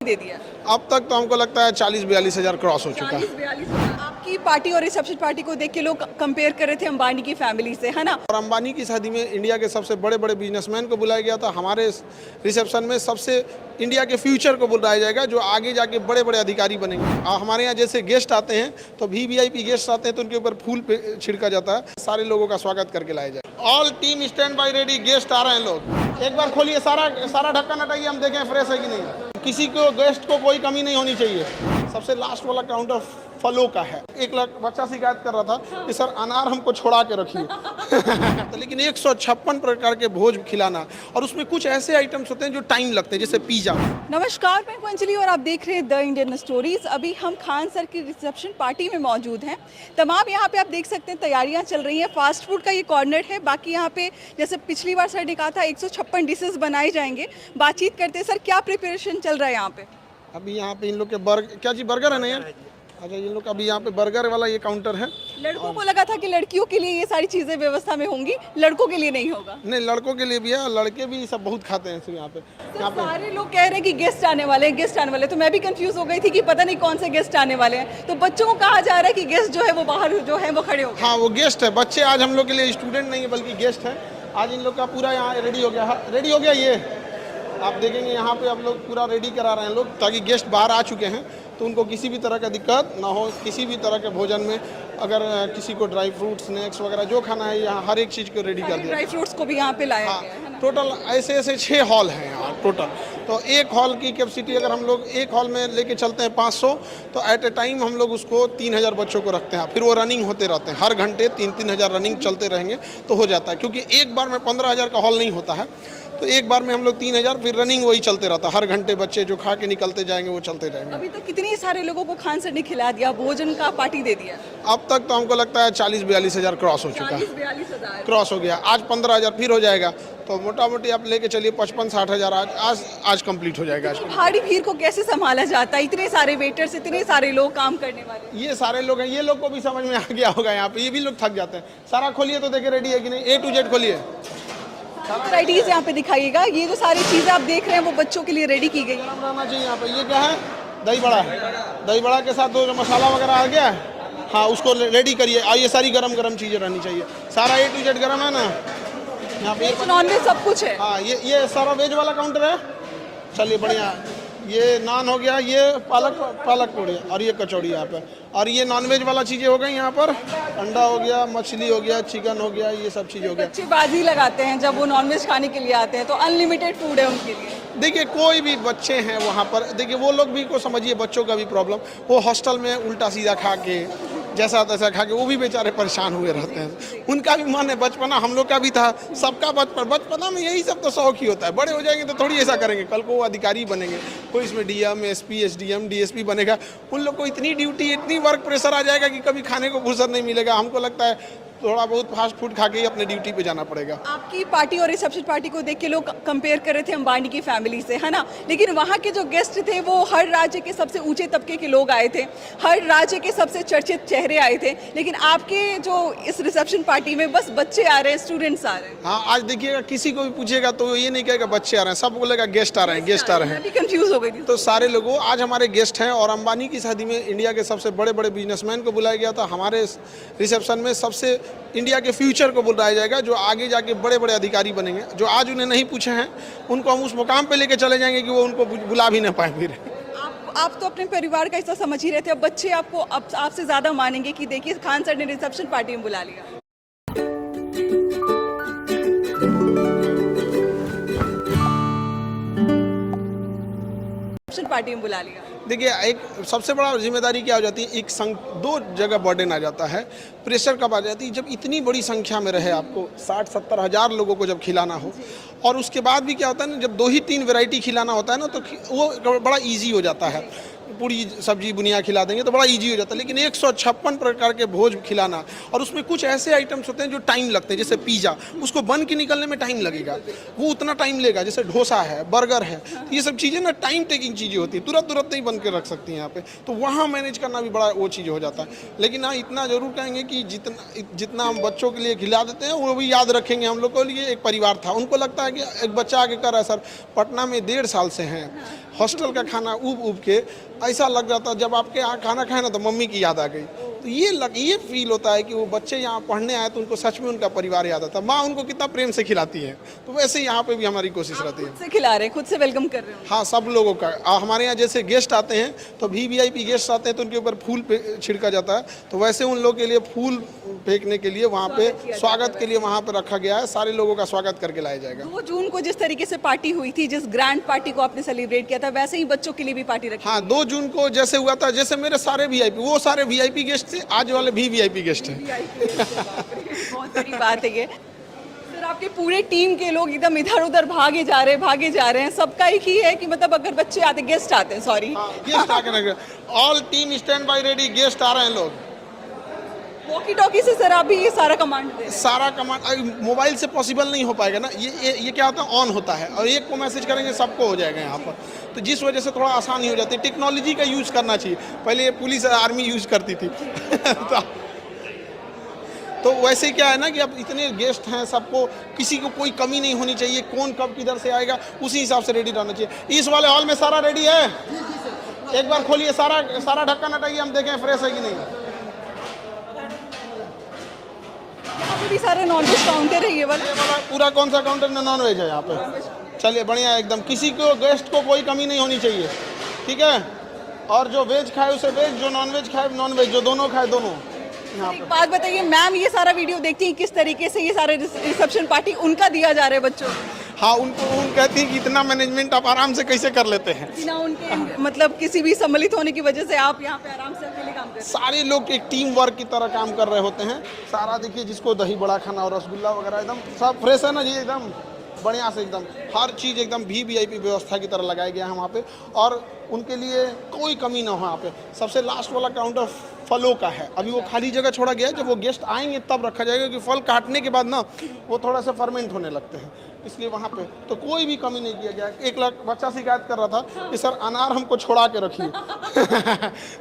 दे दिया। अब तक तो हमको लगता है 40-42 हज़ार क्रॉस हो चुका है। 40-42 आपकी पार्टी और रिसेप्शन पार्टी को देख के लोग कंपेयर कर रहे थे अंबानी की फैमिली से, है ना? और अंबानी की शादी में इंडिया के सबसे बड़े बड़े बिजनेसमैन को बुलाया गया था। हमारे रिसेप्शन में सबसे इंडिया के फ्यूचर को बुलाया जाएगा जो आगे जाके बड़े बड़े अधिकारी बनेंगे। हमारे यहाँ जैसे गेस्ट आते हैं तो वीवीआईपी गेस्ट आते हैं तो उनके ऊपर फूल छिड़का जाता है, सारे लोगों का स्वागत करके लाया जाए। All team stand by ready, guest आ रहे हैं लोग। एक बार खोलिए, सारा ढक्कन हटाइए, हम देखें फ्रेश है कि नहीं। किसी को गेस्ट को कोई कमी नहीं होनी चाहिए। सबसे लास्ट वाला काउंटर फलों का है। एक बच्चा शिकायत कर रहा था कि सर अनार हमको छोड़ा के रखिए। तो लेकिन 156 प्रकार के भोज खिलाना, और उसमें कुछ ऐसे आइटम्स होते हैं जो टाइम लगते हैं, जैसे पिज्जा। नमस्कार, मैं अंजलि और आप देख रहे हैं द इंडियन स्टोरीज। अभी हम खान सर की रिसेप्शन पार्टी में मौजूद हैं। तमाम यहाँ पे आप देख सकते हैं तैयारियाँ चल रही हैं। फास्ट फूड का ये कॉर्नर है। बाकी यहाँ पे जैसे पिछली बार सर ने कहा था 156 डिशेस बनाए जाएंगे। बातचीत करते हैं, सर क्या प्रिपरेशन चल रहा है यहाँ पे? अभी यहाँ पे इन लोग के बर्गर है ना यार? अच्छा, इन लोग का अभी यहाँ पे बर्गर वाला ये काउंटर है। लड़कों को लगा था कि लड़कियों के लिए ये सारी चीजें व्यवस्था में होंगी, लड़कों के लिए नहीं होगा। नहीं, लड़कों के लिए भी है, लड़के भी सब बहुत खाते हैं यहाँ पे। सारे लोग कह रहे हैं कि गेस्ट आने वाले हैं, गेस्ट आने वाले। तो मैं भी कंफ्यूज हो गई थी कि पता नहीं कौन से गेस्ट आने वाले हैं। तो बच्चों को कहा जा रहा है कि गेस्ट जो है वो बाहर जो है वो खड़े हो गए। हाँ, वो गेस्ट है। बच्चे आज हम लोग के लिए स्टूडेंट नहीं है बल्कि गेस्ट है। आज इन लोग का पूरा यहाँ रेडी हो गया। ये आप देखेंगे यहाँ पे आप लोग पूरा रेडी करा रहे हैं लोग, ताकि गेस्ट बाहर आ चुके हैं तो उनको किसी भी तरह का दिक्कत ना हो। किसी भी तरह के भोजन में अगर किसी को ड्राई फ्रूट स्नैक्स वगैरह जो खाना है, यहाँ हर एक चीज़ को रेडी कर दिया। ड्राई फ्रूट्स को भी यहाँ पे लाया हाँ, गया है ना? टोटल ऐसे 6 हॉल हैं यहाँ टोटल। तो एक हॉल की कैपेसिटी अगर हम लोग एक हॉल में लेके चलते हैं 500, तो एट ए टाइम हम लोग उसको 3000 बच्चों को रखते हैं। फिर वो रनिंग होते रहते हैं, हर घंटे 3-3 हज़ार रनिंग चलते रहेंगे तो हो जाता है। क्योंकि एक बार में 15,000 का हॉल नहीं होता है, तो एक बार में हम लोग 3000, फिर रनिंग वही चलते रहता है। हर घंटे बच्चे जो खा के निकलते जाएंगे वो चलते जाएंगे। अभी तो कितने सारे लोगों को खान सर ने खिला दिया, भोजन का पार्टी दे दिया। अब तक तो हमको लगता है 40-42 हज़ार क्रॉस हो चुका है। 40-42 हज़ार क्रॉस हो गया। आज 15,000 फिर हो जाएगा, तो मोटा मोटी आप लेके चलिए 55-60 हज़ार आज कंप्लीट हो जाएगा। भारी भीड़ को कैसे संभाला जाता है? इतने सारे वेटर्स, इतने सारे लोग काम करने वाले। ये सारे लोग हैं, ये लोग को भी समझ में आ गया होगा। यहाँ पे ये भी लोग थक जाते हैं। सारा खोलिए तो देखिए रेडी है कि नहीं। A to Z खोलिए। वैराइटीज यहाँ पे दिखाइएगा। ये जो सारी चीजें आप देख रहे हैं वो बच्चों के लिए रेडी की गई है। रहना चाहिए यहाँ पे। ये क्या है? दही बड़ा है। दही बड़ा के साथ दो जो मसाला वगैरह आ गया है, हाँ उसको रेडी करिए। और ये सारी गरम चीज़ें रहनी चाहिए। सारा A to Z गरम है ना यहाँ पे। नॉन वेज सब कुछ है। हाँ, ये सारा वेज वाला काउंटर है। चलिए बढ़िया। ये नान हो गया, ये पालक पूड़ी, और ये कचौड़ी यहाँ पे। और ये नॉनवेज वाला चीज़ें हो गई यहाँ पर। अंडा हो गया, मछली हो गया, चिकन हो गया, ये सब चीज़ हो गया। बच्चे बाजी लगाते हैं जब वो नॉनवेज खाने के लिए आते हैं, तो अनलिमिटेड फूड है उनके लिए। देखिए, कोई भी बच्चे हैं वहाँ पर, देखिए वो लोग भी को समझिए, बच्चों का भी प्रॉब्लम। वो हॉस्टल में उल्टा सीधा खा के, जैसा तैसा खा के, वो भी बेचारे परेशान हुए रहते हैं। उनका भी मन है, बचपना हम लोग का भी था, सबका बचपना में यही सब तो शौक ही होता है। बड़े हो जाएंगे तो थोड़ी ऐसा करेंगे, कल को वो अधिकारी बनेंगे, कोई इसमें DM, SP, SDM, DSP बनेगा। उन लोग को इतनी ड्यूटी, इतनी वर्क प्रेशर आ जाएगा कि कभी खाने को फुर्सत नहीं मिलेगा। हमको लगता है थोड़ा बहुत फास्ट फूड खा के ही अपने ड्यूटी पे जाना पड़ेगा। आपकी पार्टी और रिसेप्शन पार्टी को देख के लोग कंपेयर कर रहे थे अंबानी की फैमिली से, है ना? लेकिन वहाँ के जो गेस्ट थे वो हर राज्य के सबसे ऊंचे तबके के लोग आए थे, हर राज्य के सबसे चर्चित चेहरे आए थे। लेकिन आपके जो इस रिसेप्शन पार्टी में बस बच्चे आ रहे हैं, स्टूडेंट्स आ रहे हैं। हाँ, आज देखिएगा, किसी को भी पूछेगा तो ये नहीं कहेगा बच्चे आ रहे हैं, सब बोलेगा गेस्ट आ रहे हैं, गेस्ट आ रहे हैं। कंफ्यूज हो गई थी। तो सारे लोगों, आज हमारे गेस्ट हैं। और अंबानी की शादी में इंडिया के सबसे बड़े बड़े बिजनेसमैन को बुलाया गया था। हमारे रिसेप्शन में सबसे इंडिया के फ्यूचर को बुलाया जाएगा जो आगे जाके बड़े बड़े अधिकारी बनेंगे। जो आज उन्हें नहीं पूछे हैं उनको हम उस मुकाम पे लेके चले जाएंगे कि वो उनको बुला भी ना पाए। फिर आप तो अपने परिवार का हिस्सा समझ ही रहे थे, अब बच्चे आपको आपसे ज्यादा मानेंगे कि देखिए खान सर ने रिसेप्शन पार्टी में बुला लिया। पार्टी में बुला लिया। देखिए, एक सबसे बड़ा जिम्मेदारी क्या हो जाती है, एक दो जगह बर्डन आ जाता है, प्रेशर कब आ जाती है, जब इतनी बड़ी संख्या में रहे, आपको 60-70 हज़ार लोगों को जब खिलाना हो। और उसके बाद भी क्या होता है ना, जब 2 ही 3 वैरायटी खिलाना होता है ना, तो वो बड़ा इजी हो जाता है। पूरी सब्जी बुनिया खिला देंगे तो बड़ा इजी हो जाता है, लेकिन 156 प्रकार के भोज खिलाना, और उसमें कुछ ऐसे आइटम्स होते हैं जो टाइम लगते हैं, जैसे पिज़्ज़ा, उसको बन के निकलने में टाइम लगेगा, वो उतना टाइम लेगा। जैसे डोसा है, बर्गर है, तो ये सब चीज़ें ना टाइम टेकिंग चीज़ें होती है, तुरंत नहीं बन के रख सकती हैं यहाँ पे, तो वहाँ मैनेज करना भी बड़ा वो चीज़ हो जाता है। लेकिन हाँ, इतना ज़रूर कहेंगे कि जितना हम बच्चों के लिए खिला देते हैं वो भी याद रखेंगे। हम लोग के लिए एक परिवार था, उनको लगता है कि एक बच्चा आगे कर रहा है। सर पटना में 1.5 साल से हैं, हॉस्टल का खाना उब के ऐसा लग जाता, जब आपके यहाँ खाना खाए ना तो मम्मी की याद आ गई। तो ये फील होता है कि वो बच्चे यहाँ पढ़ने आए तो उनको सच में उनका परिवार याद आता है, माँ उनको कितना प्रेम से खिलाती है। तो वैसे ही यहाँ पे भी हमारी कोशिश रहती है। खुद से खिला रहे हैं, खुद से वेलकम कर रहे हो? हाँ, सब लोगों का। हमारे यहाँ जैसे गेस्ट आते हैं तो VIP गेस्ट आते हैं तो उनके ऊपर फूल छिड़का जाता है, तो वैसे उन लोगों के लिए फूल फेंकने के लिए वहाँ पे स्वागत के लिए वहाँ पे रखा गया है। सारे लोगों का स्वागत करके लाया जाएगा। 2 जून को जिस तरीके से पार्टी हुई थी, जिस ग्रैंड पार्टी को आपने सेलिब्रेट किया था, वैसे ही बच्चों के लिए भी पार्टी रखी? हाँ, 2 जून को जैसे हुआ था, जैसे मेरे सारे VIP, वो सारे VIP गेस्ट थे, आज वाले भी VIP गेस्ट हैं। बहुत बड़ी बात है ये। सर आपके पूरे टीम के लोग एकदम इधर उधर भागे जा रहे हैं, सबका एक ही है कि मतलब अगर बच्चे आते, गेस्ट आते हैं, सॉरी गेस्ट आके all team stand by ready, guest आ रहे हैं लोग। वॉकी टॉकी से सर आप भी ये सारा कमांड दे रहे हैं? सारा कमांड मोबाइल से पॉसिबल नहीं हो पाएगा ना, ये क्या होता है, ऑन होता है और एक को मैसेज करेंगे सबको हो जाएगा यहाँ पर, तो जिस वजह से थोड़ा आसानी हो जाती है। टेक्नोलॉजी का यूज़ करना चाहिए, पहले ये पुलिस आर्मी यूज़ करती थी तो वैसे क्या है ना कि अब इतने गेस्ट हैं, सबको किसी को कोई कमी नहीं होनी चाहिए, कौन कब किधर से आएगा उसी हिसाब से रेडी रहना चाहिए। इस वाले हॉल में सारा रेडी है? एक बार खोलिए, सारा ढक्कन हटाइए, हम देखें फ्रेश है कि नहीं। अभी भी सारे नॉनवेज काउंटर है ये वाला? पूरा कौन सा काउंटर में नॉन वेज है यहाँ पे? चलिए बढ़िया एकदम, किसी को गेस्ट को कोई कमी नहीं होनी चाहिए, ठीक है। और जो वेज खाए उसे वेज, जो नॉन वेज खाए नॉन वेज, जो दोनों खाए दोनों। एक बात बताइए मैम, ये सारा वीडियो देखती हैं, किस तरीके से ये सारे रिसेप्शन पार्टी उनका दिया जा रहा है बच्चों को? हाँ, उन कहती हैं कि इतना मैनेजमेंट आप आराम से कैसे कर लेते हैं, बिना उनके मतलब किसी भी सम्मिलित होने की वजह से आप यहाँ पे आराम से अकेले काम करते हैं? सारे लोग एक टीम वर्क की तरह काम कर रहे होते हैं। सारा देखिए, जिसको दही बड़ा खाना और रसगुल्ला वगैरह एकदम सब फ्रेश है ना जी, एकदम बढ़िया से, एकदम हर चीज़ एकदम VIP व्यवस्था की तरह लगाया गया है वहाँ पे, और उनके लिए कोई कमी ना हो। यहाँ पे सबसे लास्ट वाला काउंटर फलों का है, अभी वो खाली जगह छोड़ा गया है, जब वो गेस्ट आएंगे तब रखा जाएगा, क्योंकि फल काटने के बाद ना वो थोड़ा सा फर्मेंट होने लगते हैं, इसलिए वहाँ पे तो कोई भी कमी नहीं किया गया। एक बच्चा शिकायत कर रहा था कि सर अनार हमको छोड़ा के रखिए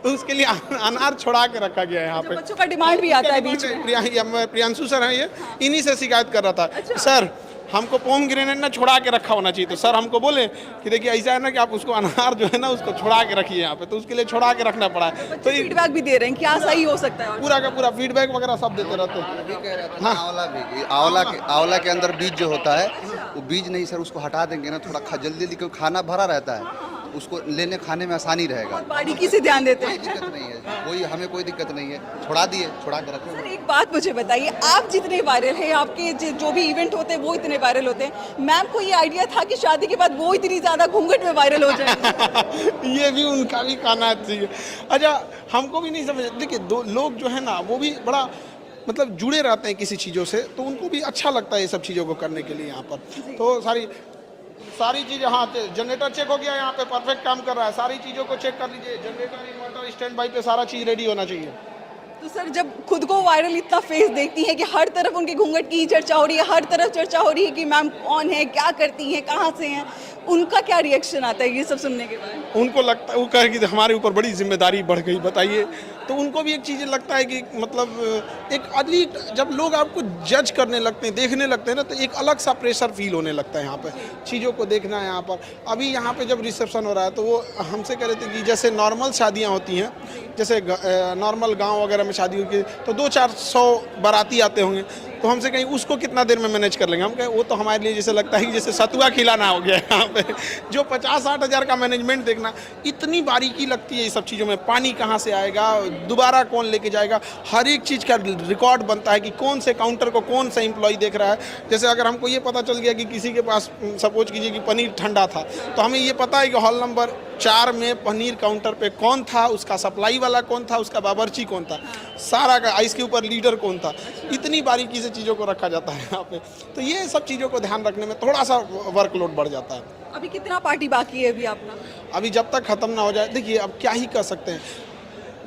तो उसके लिए अनार छोड़ा के रखा गया है यहाँ पे। बच्चों का डिमांड भी आता है बीच में। प्रियांशु सर हैं ये, इन्हीं से शिकायत कर रहा था, सर हमको पोम ग्रेनेड ना छोड़ा के रखा होना चाहिए। तो सर हमको बोले कि देखिए ऐसा है ना कि आप उसको अनार जो है ना उसको छोड़ा के रखिए यहाँ पे, तो उसके लिए छोड़ा के रखना पड़ा है। तो फीडबैक भी दे रहे हैं, क्या सही हो सकता है? पूरा का पूरा फीडबैक वगैरह सब देते रहते हैं। हाँ, आंवला के अंदर बीज जो होता है वो बीज नहीं सर, उसको हटा देंगे ना थोड़ा जल्दी, क्योंकि खाना भरा रहता है, उसको लेने खाने में आसानी रहेगा। बारीकी से ध्यान देते हैं। कोई दिक्कत नहीं है, हमें कोई दिक्कत नहीं है, छोड़ा के रखो। सर एक बात मुझे बताइए, आप जितने वायरल हैं, आपके जो भी इवेंट होते हैं वो इतने वायरल होते हैं, मैम को ये आइडिया था कि शादी के बाद वो इतनी ज़्यादा घूंघट में वायरल हो जाए? ये भी उनका भी कहना चाहिए। अच्छा, हमको भी नहीं समझ, देखिए दो लोग जो है ना वो भी बड़ा मतलब जुड़े रहते हैं किसी चीज़ों से, तो उनको भी अच्छा लगता है ये सब चीज़ों को करने के लिए यहाँ पर। तो सारी चीज़ें, हाँ जनरेटर चेक हो गया यहाँ पे, परफेक्ट काम कर रहा है, सारी चीज़ों को चेक कर लीजिए, जनरेटर इन्वर्टर स्टैंड बाई पे सारा चीज़ रेडी होना चाहिए। तो सर जब खुद को वायरल इतना फेस देखती हैं कि हर तरफ उनके घूंघट की चर्चा हो रही है, हर तरफ चर्चा हो रही है कि मैम कौन है, क्या करती हैं, कहाँ से हैं, उनका क्या रिएक्शन आता है ये सब सुनने के बाद? उनको लगता है, वो कहे कि हमारे ऊपर बड़ी जिम्मेदारी बढ़ गई, बताइए। तो उनको भी एक चीज़ लगता है कि मतलब एक आदमी, जब लोग आपको जज करने लगते हैं, देखने लगते हैं ना, तो एक अलग सा प्रेशर फील होने लगता है यहाँ पर, चीज़ों को देखना है यहाँ पर। अभी यहाँ पे जब रिसेप्शन हो रहा है तो वो हमसे कह रहे थे कि जैसे नॉर्मल शादियाँ होती हैं, जैसे नॉर्मल गांव वगैरह में शादी होती है तो 200-400 बाराती आते होंगे, तो हमसे कहीं उसको कितना देर में मैनेज कर लेंगे? हम कहें वो तो हमारे लिए जैसे लगता है कि जैसे सतुआ खिलाना हो गया यहाँ पे, जो 50-60 हज़ार का मैनेजमेंट देखना, इतनी बारीकी लगती है ये सब चीज़ों में। पानी कहाँ से आएगा, दोबारा कौन लेके जाएगा, हर एक चीज़ का रिकॉर्ड बनता है कि कौन से काउंटर को कौन सा एम्प्लॉय देख रहा है। जैसे अगर हमको ये पता चल गया कि किसी के पास सपोज कीजिए कि पनीर ठंडा था, तो हमें ये पता है कि हॉल नंबर 4 में पनीर काउंटर पे कौन था, उसका सप्लाई वाला कौन था, उसका बावर्ची कौन था, सारा का आइस के ऊपर लीडर कौन था, इतनी बारीकी से चीज़ों को रखा जाता है यहाँ पे। तो ये सब चीज़ों को ध्यान रखने में थोड़ा सा वर्कलोड बढ़ जाता है। अभी कितना पार्टी बाकी है अभी अपना? अभी जब तक ख़त्म ना हो जाए, देखिए अब क्या ही कर सकते हैं,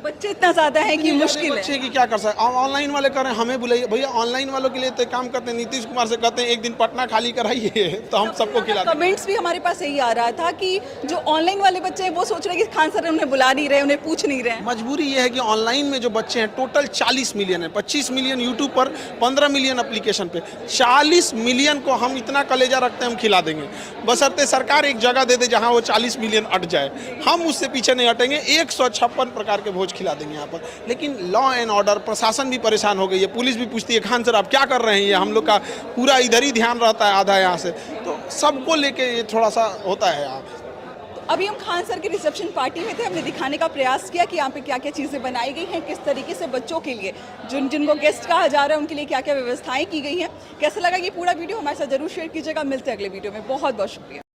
बच्चे इतना ज़्यादा है कि मुश्किल है। बच्चे की क्या कर सकते हैं। ऑनलाइन वाले कर रहे हैं, हमें बुलाइए भैया, ऑनलाइन वालों के लिए तो काम करते हैं, नीतीश कुमार से कहते हैं एक दिन पटना खाली कराइए तो हम सबको खिलाते हैं। कमेंट्स भी हमारे पास यही आ रहा था कि जो ऑनलाइन वाले बच्चे हैं वो सोच रहे हैं कि खान सर उन्हें बुला नहीं रहे, उन्हें पूछ नहीं रहे हैं। मजबूरी ये है कि ऑनलाइन में जो बच्चे हैं टोटल 40 मिलियन है, 25 मिलियन यूट्यूब पर, 15 मिलियन एप्लीकेशन पे। 40 मिलियन को हम इतना कलेजा रखते हैं, हम खिला देंगे, बशर्ते सरकार एक जगह दे दे जहां वो 40 मिलियन अट जाए। हम उससे पीछे नहीं हटेंगे, 156 प्रकार के भोज खिला देंगे यहाँ पर। लेकिन लॉ एंड ऑर्डर, प्रशासन भी परेशान हो गई है, पुलिस भी पूछती है खान सर आप क्या कर रहे हैं, ये हम लोग का पूरा इधर ही ध्यान रहता है आधा यहाँ से, तो सबको लेके ये थोड़ा सा होता है यहाँ। अभी हम खान सर के रिसेप्शन पार्टी में थे, हमने दिखाने का प्रयास किया कि यहाँ पे क्या क्या चीज़ें बनाई गई हैं, किस तरीके से बच्चों के लिए जिनको गेस्ट कहा जा रहा है उनके लिए क्या क्या व्यवस्थाएं की गई हैं। कैसा लगा ये पूरा वीडियो हमारे साथ जरूर शेयर कीजिएगा। मिलते हैं अगले वीडियो में। बहुत बहुत शुक्रिया।